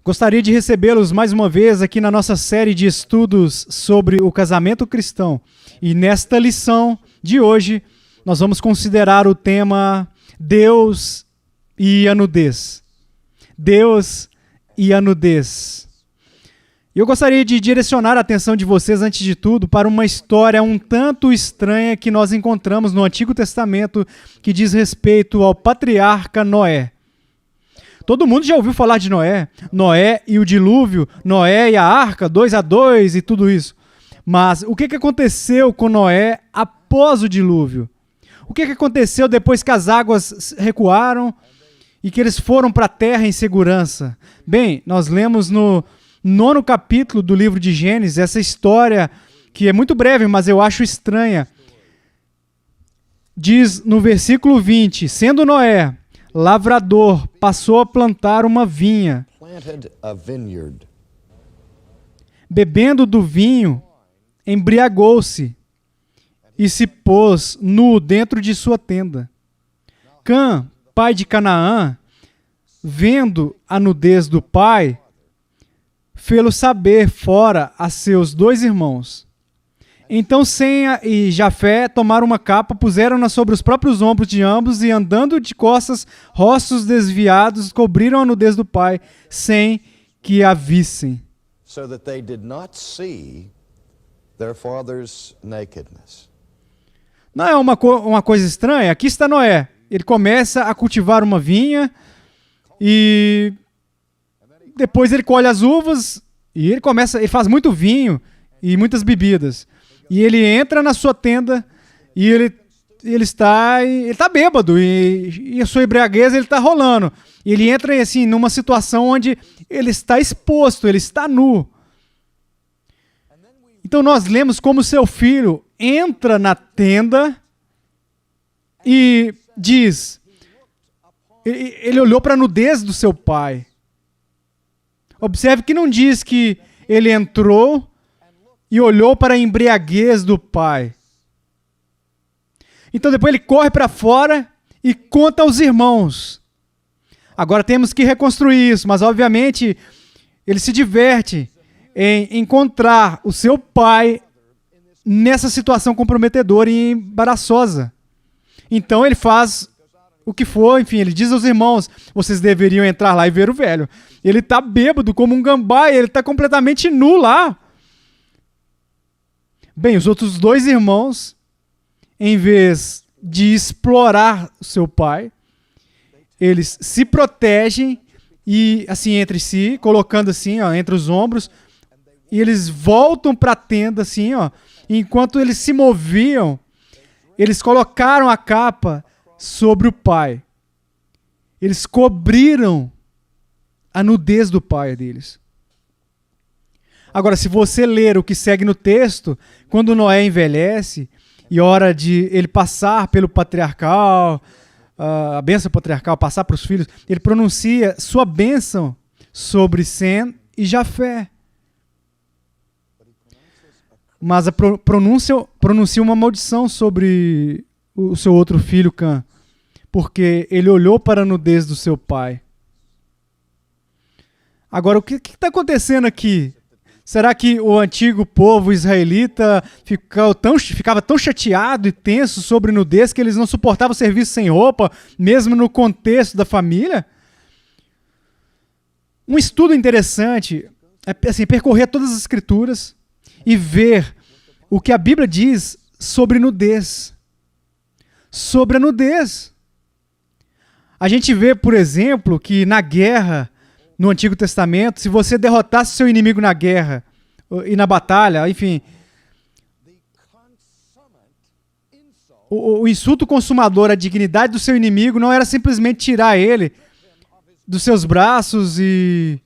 Gostaria de recebê-los mais uma vez aqui na nossa série de estudos sobre o casamento cristão. E nesta lição de hoje, nós vamos considerar o tema Deus e a nudez. Deus e a nudez. E eu gostaria de direcionar a atenção de vocês, antes de tudo, para uma história um tanto estranha que nós encontramos no Antigo Testamento que diz respeito ao patriarca Noé. Todo mundo já ouviu falar de Noé. Noé e o dilúvio, Noé e a arca, 2 a 2 e tudo isso. Mas o que aconteceu com Noé após o dilúvio? O que aconteceu depois que as águas recuaram e que eles foram para a terra em segurança? Bem, nós lemos no 9º capítulo do livro de Gênesis essa história que é muito breve, mas eu acho estranha. Diz no versículo 20, sendo Noé lavrador, passou a plantar uma vinha. Bebendo do vinho, embriagou-se e se pôs nu dentro de sua tenda. Cã, pai de Canaã, vendo a nudez do pai, fê-lo saber fora a seus 2 irmãos. Então Sem e Jafé tomaram uma capa, puseram-na sobre os próprios ombros de ambos e, andando de costas, rostos desviados, cobriram a nudez do pai, sem que a vissem. So that they did not see their father's nakedness. Não é uma coisa estranha? Aqui está Noé. Ele começa a cultivar uma vinha e depois ele colhe as uvas e ele faz muito vinho e muitas bebidas. E ele entra na sua tenda e ele está bêbado e a sua embriaguez ele está rolando. E ele entra assim numa situação onde ele está exposto, ele está nu. Então nós lemos como seu filho entra na tenda e diz, ele olhou para a nudez do seu pai. Observe que não diz que ele entrou e olhou para a embriaguez do pai. Então depois ele corre para fora e conta aos irmãos. Agora temos que reconstruir isso, mas obviamente ele se diverte em encontrar o seu pai nessa situação comprometedora e embaraçosa. Então ele faz o que for, enfim, ele diz aos irmãos, vocês deveriam entrar lá e ver o velho. Ele está bêbado como um gambá, ele está completamente nu lá. Bem, os outros 2 irmãos, em vez de explorar o seu pai, eles se protegem e assim entre si, colocando assim, ó, entre os ombros, e eles voltam para a tenda assim, ó, enquanto eles se moviam, eles colocaram a capa sobre o pai. Eles cobriram a nudez do pai deles. Agora, se você ler o que segue no texto, quando Noé envelhece e hora de ele passar pelo patriarcal, a bênção patriarcal, passar para os filhos, ele pronuncia sua bênção sobre Sem e Jafé. Mas pronuncia uma maldição sobre o seu outro filho, Cã, porque ele olhou para a nudez do seu pai. Agora, o que está acontecendo aqui? Será que o antigo povo israelita ficava tão chateado e tenso sobre nudez que eles não suportavam serviço sem roupa, mesmo no contexto da família? Um estudo interessante é assim, percorrer todas as escrituras e ver o que a Bíblia diz sobre nudez. Sobre a nudez. A gente vê, por exemplo, que na guerra, no Antigo Testamento, se você derrotasse seu inimigo na guerra e na batalha, enfim, o insulto consumador à dignidade do seu inimigo não era simplesmente tirar ele dos seus braços e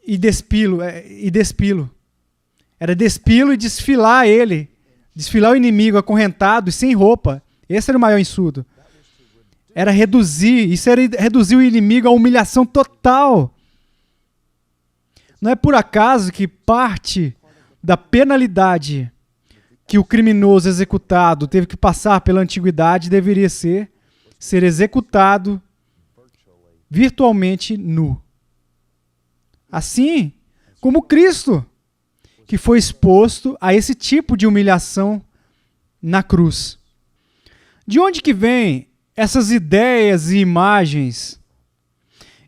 despilo. Era despilo e desfilar ele, desfilar o inimigo acorrentado e sem roupa. Esse era o maior insulto. Era reduzir o inimigo à humilhação total. Não é por acaso que parte da penalidade que o criminoso executado teve que passar pela antiguidade deveria ser executado virtualmente nu. Assim como Cristo, que foi exposto a esse tipo de humilhação na cruz. De onde que vêm essas ideias e imagens?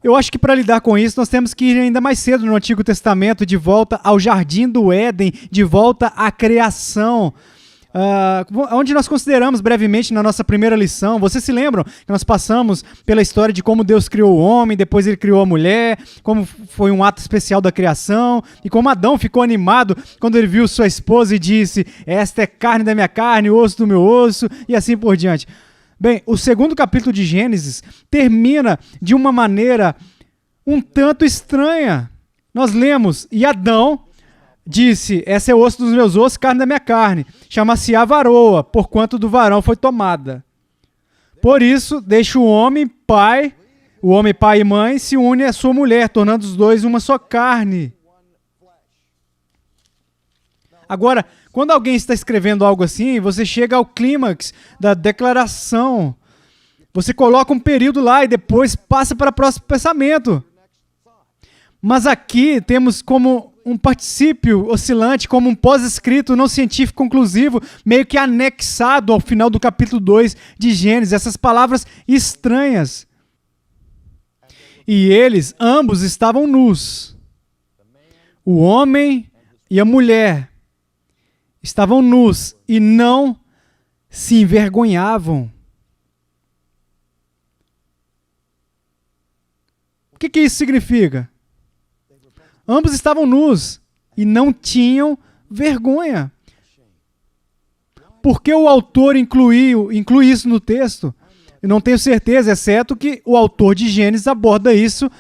Eu acho que para lidar com isso nós temos que ir ainda mais cedo no Antigo Testamento, de volta ao Jardim do Éden, de volta à criação, onde nós consideramos brevemente na nossa primeira lição. Vocês se lembram que nós passamos pela história de como Deus criou o homem, depois ele criou a mulher, como foi um ato especial da criação, e como Adão ficou animado quando ele viu sua esposa e disse: esta é carne da minha carne, osso do meu osso, e assim por diante. Bem, o segundo capítulo de Gênesis termina de uma maneira um tanto estranha. Nós lemos: e Adão disse: essa é osso dos meus ossos, carne da minha carne. Chama-se-á varoa, porquanto do varão foi tomada. Por isso, deixa o homem pai e mãe, se une à sua mulher, tornando os dois uma só carne. Agora, quando alguém está escrevendo algo assim, você chega ao clímax da declaração. Você coloca um período lá e depois passa para o próximo pensamento. Mas aqui temos como um particípio oscilante, como um pós-escrito não científico conclusivo, meio que anexado ao final do capítulo 2 de Gênesis, essas palavras estranhas. E eles, ambos, estavam nus. O homem e a mulher estavam nus e não se envergonhavam. O que isso significa? Ambos estavam nus e não tinham vergonha. Por que o autor inclui isso no texto? Eu não tenho certeza, exceto que o autor de Gênesis aborda isso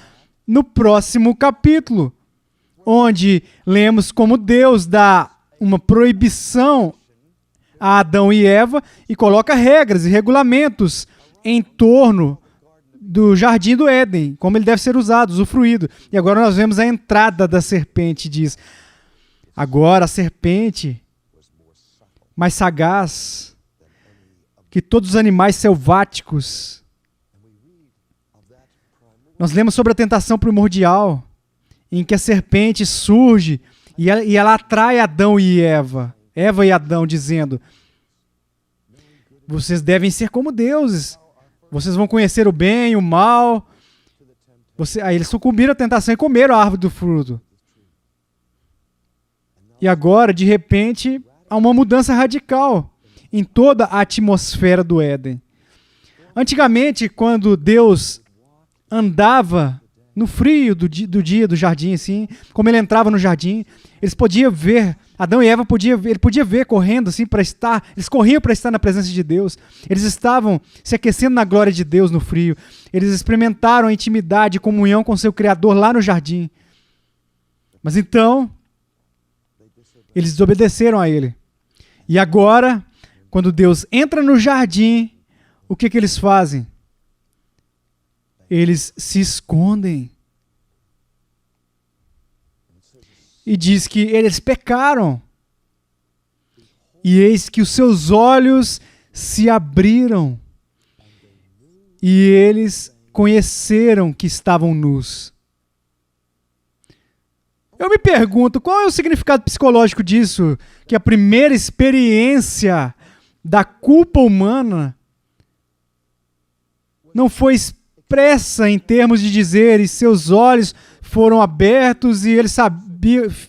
no próximo capítulo, onde lemos como Deus dá uma proibição a Adão e Eva e coloca regras e regulamentos em torno do Jardim do Éden, como ele deve ser usado, usufruído. E agora nós vemos a entrada da serpente, diz: agora a serpente, mais sagaz que todos os animais selváticos. Nós lemos sobre a tentação primordial, em que a serpente surge e ela atrai Adão e Eva e Adão, dizendo: vocês devem ser como deuses. Vocês vão conhecer o bem e o mal. Aí eles sucumbiram à tentação e comeram a árvore do fruto. E agora, de repente, há uma mudança radical em toda a atmosfera do Éden. Antigamente, quando Deus andava no frio do dia do jardim, assim, como ele entrava no jardim, eles podiam ver, Adão e Eva podia ver correndo assim eles corriam para estar na presença de Deus. Eles estavam se aquecendo na glória de Deus no frio. Eles experimentaram a intimidade e comunhão com seu Criador lá no jardim. Mas então, eles desobedeceram a ele. E agora, quando Deus entra no jardim, o que eles fazem? Eles se escondem. E diz que eles pecaram. E eis que os seus olhos se abriram. E eles conheceram que estavam nus. Eu me pergunto, qual é o significado psicológico disso? Que a primeira experiência da culpa humana não foi expressa em termos de dizer, e seus olhos foram abertos e eles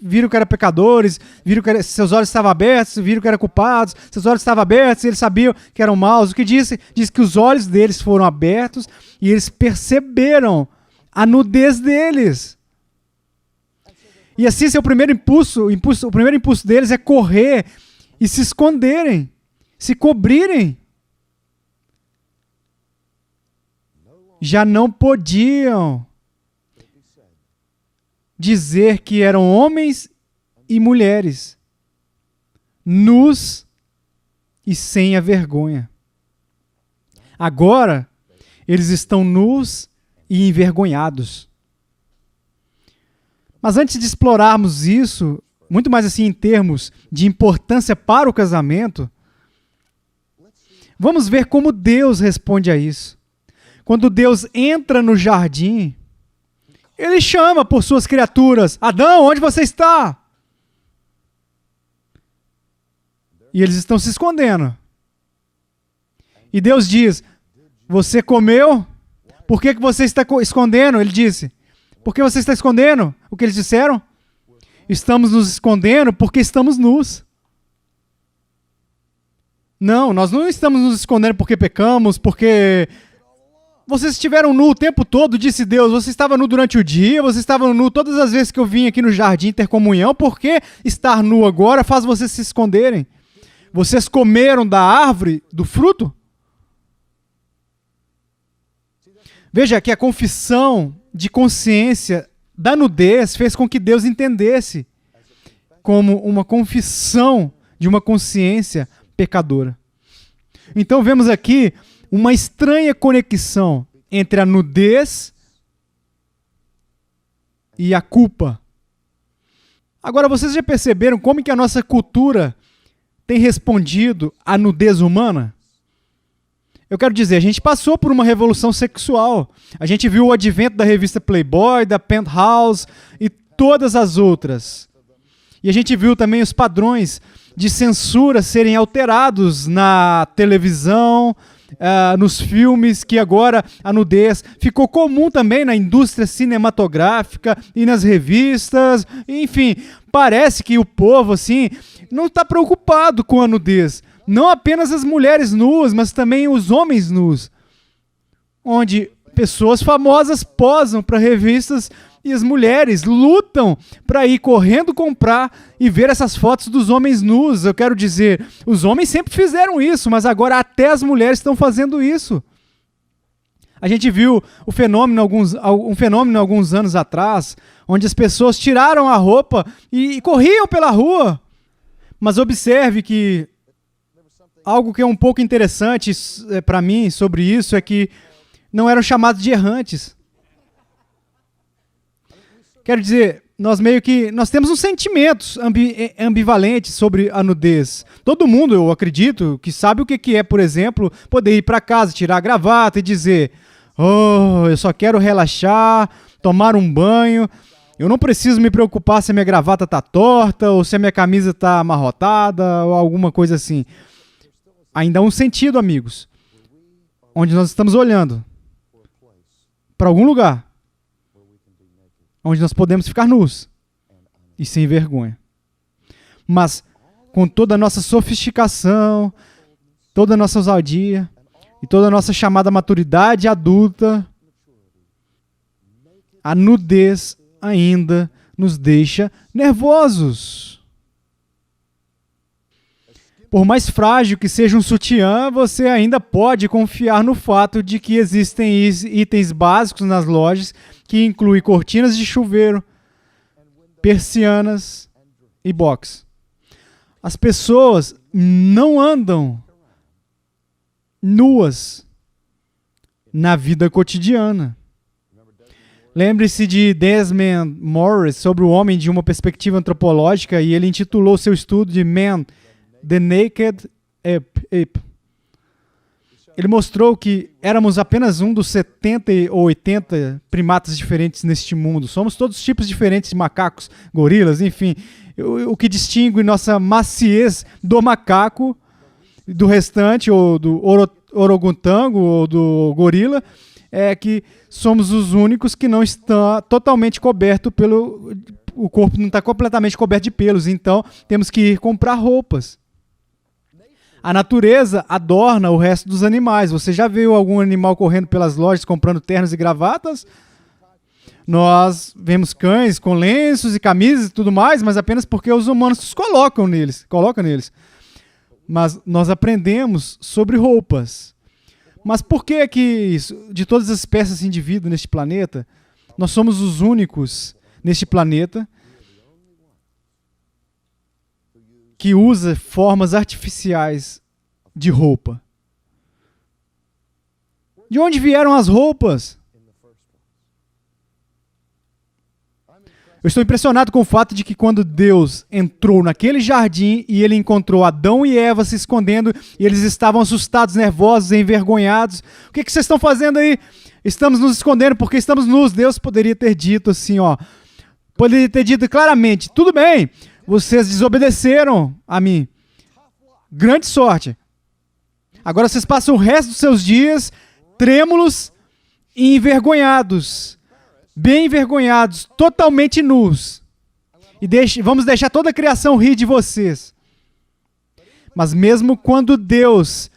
viram que eram pecadores, seus olhos estavam abertos, viram que eram culpados, seus olhos estavam abertos e eles sabiam que eram maus. O que diz que os olhos deles foram abertos e eles perceberam a nudez deles. E assim, o primeiro impulso deles é correr e se esconderem, se cobrirem. Já não podiam dizer que eram homens e mulheres, nus e sem a vergonha. Agora, eles estão nus e envergonhados. Mas antes de explorarmos isso, muito mais assim em termos de importância para o casamento, vamos ver como Deus responde a isso. Quando Deus entra no jardim, ele chama por suas criaturas: Adão, onde você está? E eles estão se escondendo. E Deus diz: você comeu? Por que você está escondendo? Ele disse: por que você está escondendo? O que eles disseram? Estamos nos escondendo porque estamos nus. Não, nós não estamos nos escondendo porque pecamos, porque... Vocês estiveram nu o tempo todo, disse Deus. Você estava nu durante o dia, você estava nu todas as vezes que eu vim aqui no jardim ter comunhão. Por que estar nu agora faz vocês se esconderem? Vocês comeram da árvore, do fruto? Veja que a confissão de consciência da nudez fez com que Deus entendesse como uma confissão de uma consciência pecadora. Então vemos aqui uma estranha conexão entre a nudez e a culpa. Agora, vocês já perceberam como que a nossa cultura tem respondido à nudez humana? Eu quero dizer, a gente passou por uma revolução sexual. A gente viu o advento da revista Playboy, da Penthouse e todas as outras. E a gente viu também os padrões de censura serem alterados na televisão, nos filmes, que agora a nudez ficou comum também na indústria cinematográfica e nas revistas. Enfim, parece que o povo assim não está preocupado com a nudez. Não apenas as mulheres nuas, mas também os homens nus. Onde pessoas famosas posam para revistas e as mulheres lutam para ir correndo comprar e ver essas fotos dos homens nus. Eu quero dizer, os homens sempre fizeram isso, mas agora até as mulheres estão fazendo isso. A gente viu um fenômeno alguns anos atrás, onde as pessoas tiraram a roupa e corriam pela rua. Mas observe que algo que é um pouco interessante para mim sobre isso é que não eram chamados de errantes. Quero dizer, nós temos uns sentimentos ambivalentes sobre a nudez. Todo mundo, eu acredito, que sabe o que é, por exemplo, poder ir para casa, tirar a gravata e dizer: oh, eu só quero relaxar, tomar um banho, eu não preciso me preocupar se a minha gravata está torta ou se a minha camisa está amarrotada ou alguma coisa assim. Ainda há um sentido, amigos, onde nós estamos olhando para algum lugar onde nós podemos ficar nus e sem vergonha. Mas com toda a nossa sofisticação, toda a nossa ousadia e toda a nossa chamada maturidade adulta, a nudez ainda nos deixa nervosos. Por mais frágil que seja um sutiã, você ainda pode confiar no fato de que existem itens básicos nas lojas que incluem cortinas de chuveiro, persianas e box. As pessoas não andam nuas na vida cotidiana. Lembre-se de Desmond Morris sobre o homem de uma perspectiva antropológica, e ele intitulou seu estudo de Man, The Naked Ape. Ele mostrou que éramos apenas um dos 70 ou 80 primatas diferentes neste mundo. Somos todos tipos diferentes de macacos, gorilas, enfim. O que distingue nossa maciez do macaco, do restante, ou do orangotango, ou do gorila, é que somos os únicos que não está totalmente coberto pelo... O corpo não está completamente coberto de pelos, então temos que ir comprar roupas. A natureza adorna o resto dos animais. Você já viu algum animal correndo pelas lojas comprando ternos e gravatas? Nós vemos cães com lenços e camisas e tudo mais, mas apenas porque os humanos colocam neles. Mas nós aprendemos sobre roupas. Mas por que isso? De todas as espécies de indivíduo neste planeta, nós somos os únicos neste planeta que usa formas artificiais de roupa. De onde vieram as roupas? Eu estou impressionado com o fato de que quando Deus entrou naquele jardim e ele encontrou Adão e Eva se escondendo e eles estavam assustados, nervosos, envergonhados. O que vocês estão fazendo aí? Estamos nos escondendo porque estamos nus. Deus poderia ter dito assim, ó. Poderia ter dito claramente, tudo bem, vocês desobedeceram a mim. Grande sorte. Agora vocês passam o resto dos seus dias trêmulos e envergonhados. Bem envergonhados, totalmente nus. E vamos deixar toda a criação rir de vocês. Mas mesmo quando Deus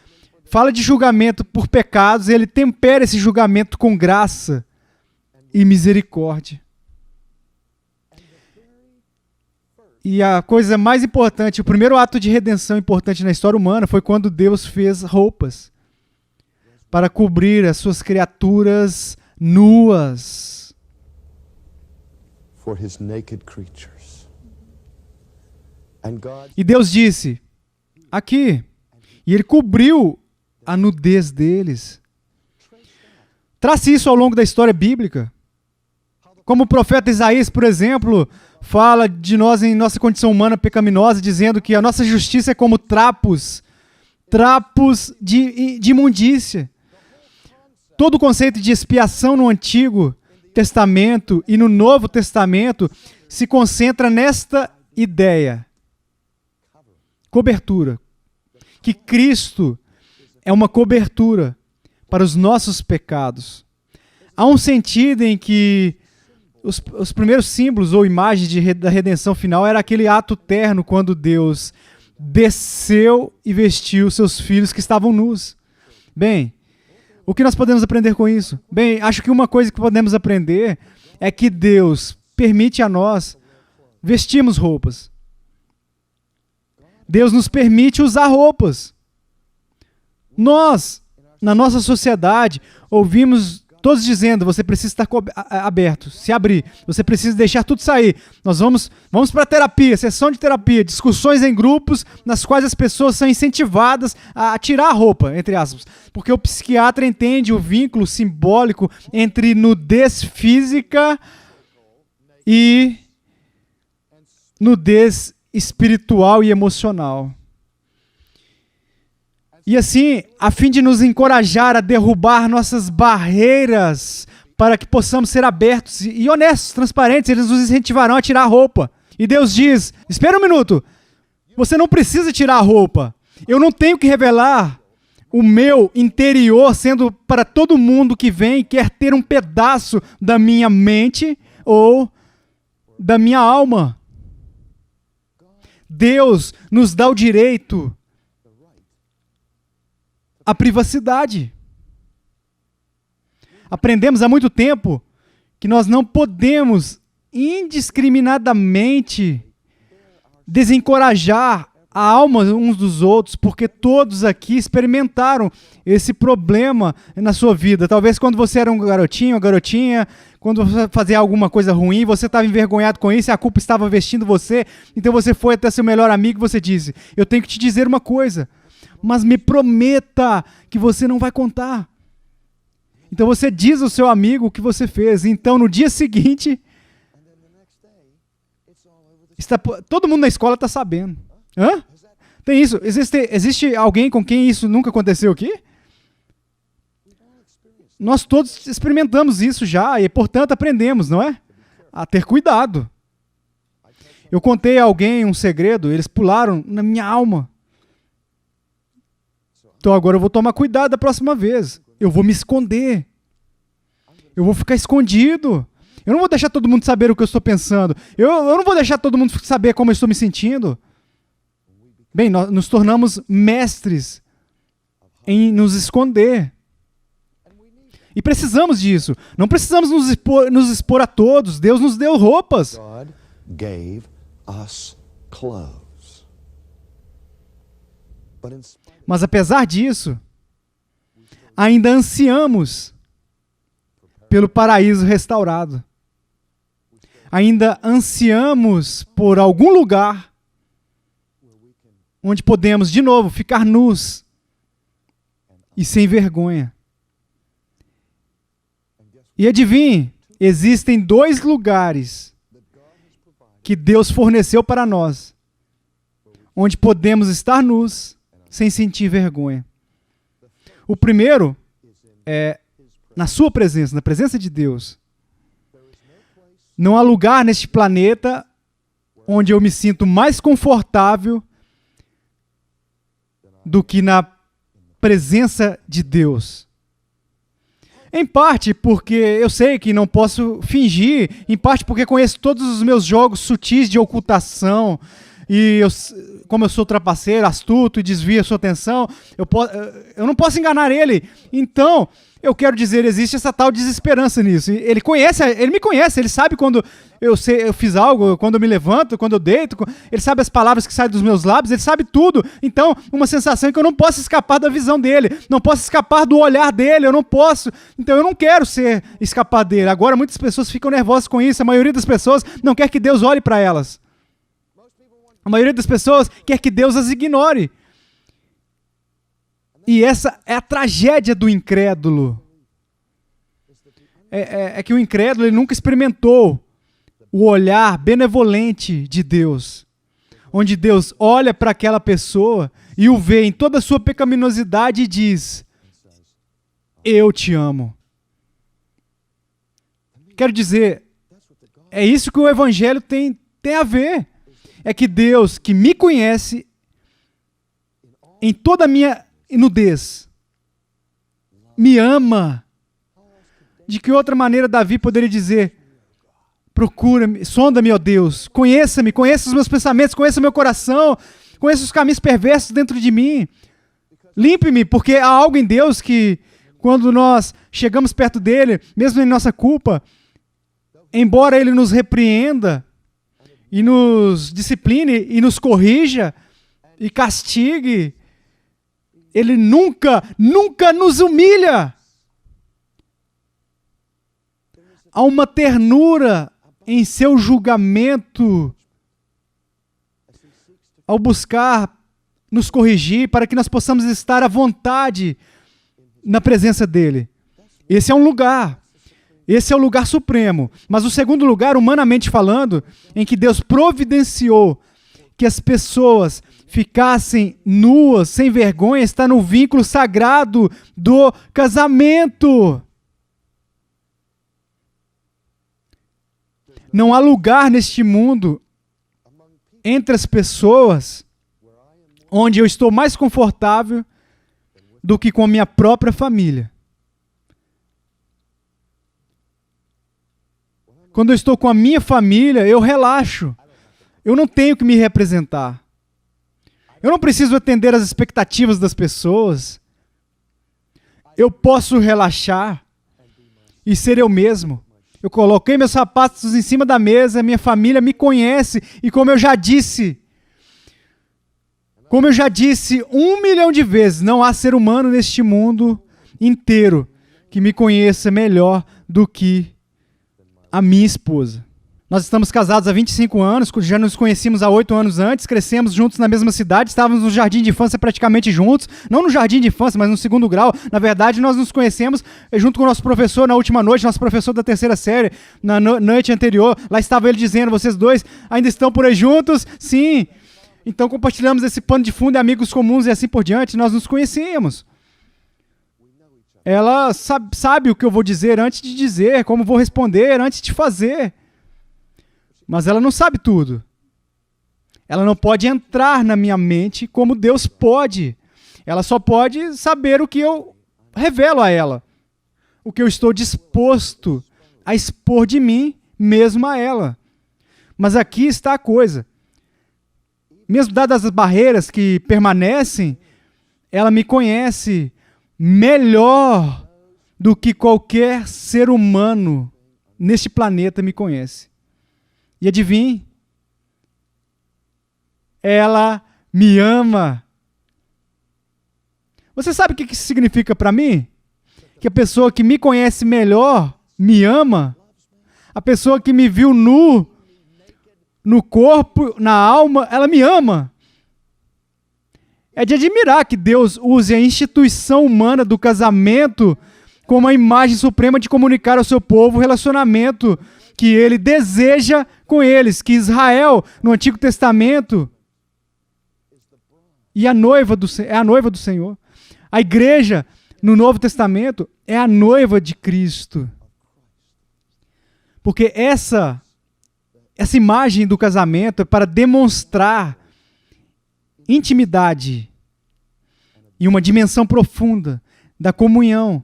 fala de julgamento por pecados, ele tempera esse julgamento com graça e misericórdia. E a coisa mais importante, o primeiro ato de redenção importante na história humana foi quando Deus fez roupas para cobrir as suas criaturas nuas. For his naked creatures. And God E Deus disse, aqui, e ele cobriu a nudez deles. Trace isso ao longo da história bíblica. Como o profeta Isaías, por exemplo, fala de nós em nossa condição humana pecaminosa, dizendo que a nossa justiça é como trapos de imundícia. Todo o conceito de expiação no Antigo Testamento e no Novo Testamento se concentra nesta ideia. Cobertura. Que Cristo é uma cobertura para os nossos pecados. Há um sentido em que os primeiros símbolos ou imagens da redenção final era aquele ato terno quando Deus desceu e vestiu seus filhos que estavam nus. Bem, o que nós podemos aprender com isso? Bem, acho que uma coisa que podemos aprender é que Deus permite a nós vestirmos roupas. Deus nos permite usar roupas. Nós, na nossa sociedade, ouvimos todos dizendo, você precisa estar aberto, se abrir, você precisa deixar tudo sair. Nós vamos para a terapia, sessão de terapia, discussões em grupos nas quais as pessoas são incentivadas a tirar a roupa, entre aspas, porque o psiquiatra entende o vínculo simbólico entre nudez física e nudez espiritual e emocional. E assim, a fim de nos encorajar a derrubar nossas barreiras para que possamos ser abertos e honestos, transparentes, eles nos incentivarão a tirar a roupa. E Deus diz, espera um minuto, você não precisa tirar a roupa. Eu não tenho que revelar o meu interior sendo para todo mundo que vem e quer ter um pedaço da minha mente ou da minha alma. Deus nos dá o direito à privacidade. Aprendemos há muito tempo que nós não podemos indiscriminadamente desencorajar a alma uns dos outros, porque todos aqui experimentaram esse problema na sua vida. Talvez quando você era um garotinho, uma garotinha, quando você fazia alguma coisa ruim, você estava envergonhado com isso e a culpa estava vestindo você, então você foi até seu melhor amigo e você disse, eu tenho que te dizer uma coisa, mas me prometa que você não vai contar. Então você diz ao seu amigo o que você fez. Então no dia seguinte, todo mundo na escola está sabendo. Hã? Tem isso? Existe alguém com quem isso nunca aconteceu aqui? Nós todos experimentamos isso já e, portanto, aprendemos, não é? A ter cuidado. Eu contei a alguém um segredo, eles pularam na minha alma. Então agora eu vou tomar cuidado da próxima vez. Eu vou me esconder. Eu vou ficar escondido. Eu não vou deixar todo mundo saber o que eu estou pensando. Eu não vou deixar todo mundo saber como eu estou me sentindo. Bem, nós nos tornamos mestres em nos esconder. E precisamos disso. Não precisamos nos expor a todos. Deus nos deu roupas. God gave us clothes. But in spite Mas apesar disso, ainda ansiamos pelo paraíso restaurado. Ainda ansiamos por algum lugar onde podemos, de novo, ficar nus e sem vergonha. E adivinhe, existem 2 lugares que Deus forneceu para nós, onde podemos estar nus sem sentir vergonha. O primeiro é na sua presença, na presença de Deus. Não há lugar neste planeta onde eu me sinto mais confortável do que na presença de Deus. Em parte porque eu sei que não posso fingir, em parte porque conheço todos os meus jogos sutis de ocultação, e como eu sou trapaceiro, astuto e desvio a sua atenção, eu não posso enganar ele. Então, eu quero dizer, existe essa tal desesperança nisso. Ele me conhece, ele sabe quando eu fiz algo, quando eu me levanto, quando eu deito, ele sabe as palavras que saem dos meus lábios, ele sabe tudo. Então, uma sensação é que eu não posso escapar da visão dele, não posso escapar do olhar dele, eu não posso. Então, eu não quero escapar dele. Agora, muitas pessoas ficam nervosas com isso, a maioria das pessoas não quer que Deus olhe para elas. A maioria das pessoas quer que Deus as ignore. E essa é a tragédia do incrédulo. É que o incrédulo ele nunca experimentou o olhar benevolente de Deus, onde Deus olha para aquela pessoa e o vê em toda a sua pecaminosidade e diz: eu te amo. Quero dizer, é isso que o Evangelho tem a ver. É que Deus, que me conhece em toda a minha nudez, me ama. De que outra maneira Davi poderia dizer: procura-me, sonda-me, ó Deus, conheça-me, conheça os meus pensamentos, conheça o meu coração, conheça os caminhos perversos dentro de mim. Limpe-me, porque há algo em Deus que, quando nós chegamos perto dele, mesmo em nossa culpa, embora ele nos repreenda, e nos discipline, e nos corrija, e castigue, ele nunca nos humilha. Há uma ternura em seu julgamento ao buscar nos corrigir para que nós possamos estar à vontade na presença dele. Esse é um lugar. Esse é o lugar supremo. Mas o segundo lugar, humanamente falando, em que Deus providenciou que as pessoas ficassem nuas, sem vergonha, está no vínculo sagrado do casamento. Não há lugar neste mundo, entre as pessoas, onde eu estou mais confortável do que com a minha própria família. Quando eu estou com a minha família, eu relaxo. Eu não tenho que me representar. Eu não preciso atender às expectativas das pessoas. Eu posso relaxar e ser eu mesmo. Eu coloquei meus sapatos em cima da mesa, minha família me conhece, e como eu já disse 1 milhão de vezes, não há ser humano neste mundo inteiro que me conheça melhor do que a minha esposa. Nós estamos casados há 25 anos, já nos conhecíamos há 8 anos antes, crescemos juntos na mesma cidade, estávamos no jardim de infância praticamente juntos, não no jardim de infância, mas no segundo grau. Na verdade, nós nos conhecemos junto com o nosso professor na última noite, nosso professor da 3ª série, na noite anterior. Lá estava ele dizendo: vocês dois ainda estão por aí juntos? Sim. Então compartilhamos esse pano de fundo, amigos comuns e assim por diante. Nós nos conhecíamos. Ela sabe o que eu vou dizer antes de dizer, como vou responder antes de fazer. Mas ela não sabe tudo. Ela não pode entrar na minha mente como Deus pode. Ela só pode saber o que eu revelo a ela. O que eu estou disposto a expor de mim mesmo a ela. Mas aqui está a coisa. Mesmo dadas as barreiras que permanecem, ela me conhece melhor do que qualquer ser humano neste planeta me conhece. E adivinhe? Ela me ama. Você sabe o que isso significa para mim? Que a pessoa que me conhece melhor me ama. A pessoa que me viu nu, no corpo, na alma, ela me ama. É de admirar que Deus use a instituição humana do casamento como a imagem suprema de comunicar ao seu povo o relacionamento que ele deseja com eles, que Israel, no Antigo Testamento, é a noiva do Senhor. A igreja, no Novo Testamento, é a noiva de Cristo. Porque essa imagem do casamento é para demonstrar intimidade e uma dimensão profunda da comunhão,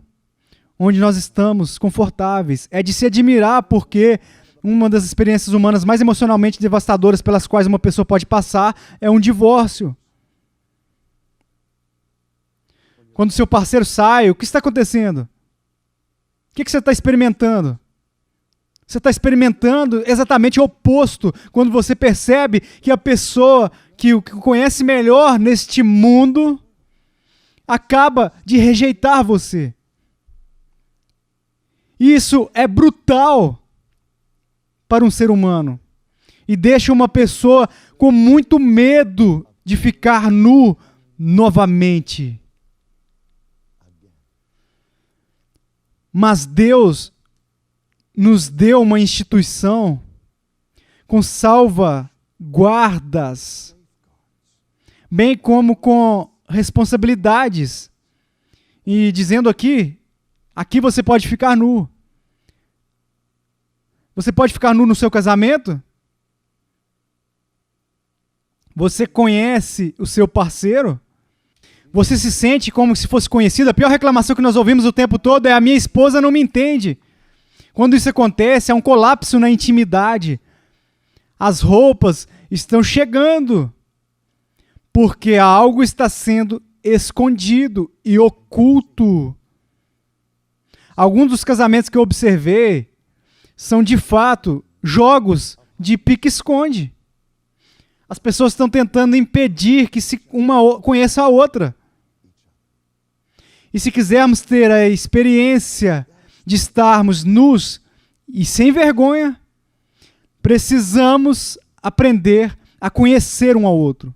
onde nós estamos confortáveis. É de se admirar, porque uma das experiências humanas mais emocionalmente devastadoras pelas quais uma pessoa pode passar é um divórcio. Quando seu parceiro sai, o que está acontecendo? O que você está experimentando? Você está experimentando exatamente o oposto, quando você percebe que a pessoa que o conhece melhor neste mundo acaba de rejeitar você. Isso é brutal para um ser humano e deixa uma pessoa com muito medo de ficar nu novamente. Mas Deus nos deu uma instituição com salvaguardas, bem como com responsabilidades. E dizendo aqui você pode ficar nu. Você pode ficar nu no seu casamento? Você conhece o seu parceiro? Você se sente como se fosse conhecido? A pior reclamação que nós ouvimos o tempo todo é: a minha esposa não me entende. Quando isso acontece, há um colapso na intimidade. As roupas estão chegando, porque algo está sendo escondido e oculto. Alguns dos casamentos que eu observei são, de fato, jogos de pique-esconde. As pessoas estão tentando impedir que uma conheça a outra. E se quisermos ter a experiência de estarmos nus e sem vergonha, precisamos aprender a conhecer um ao outro.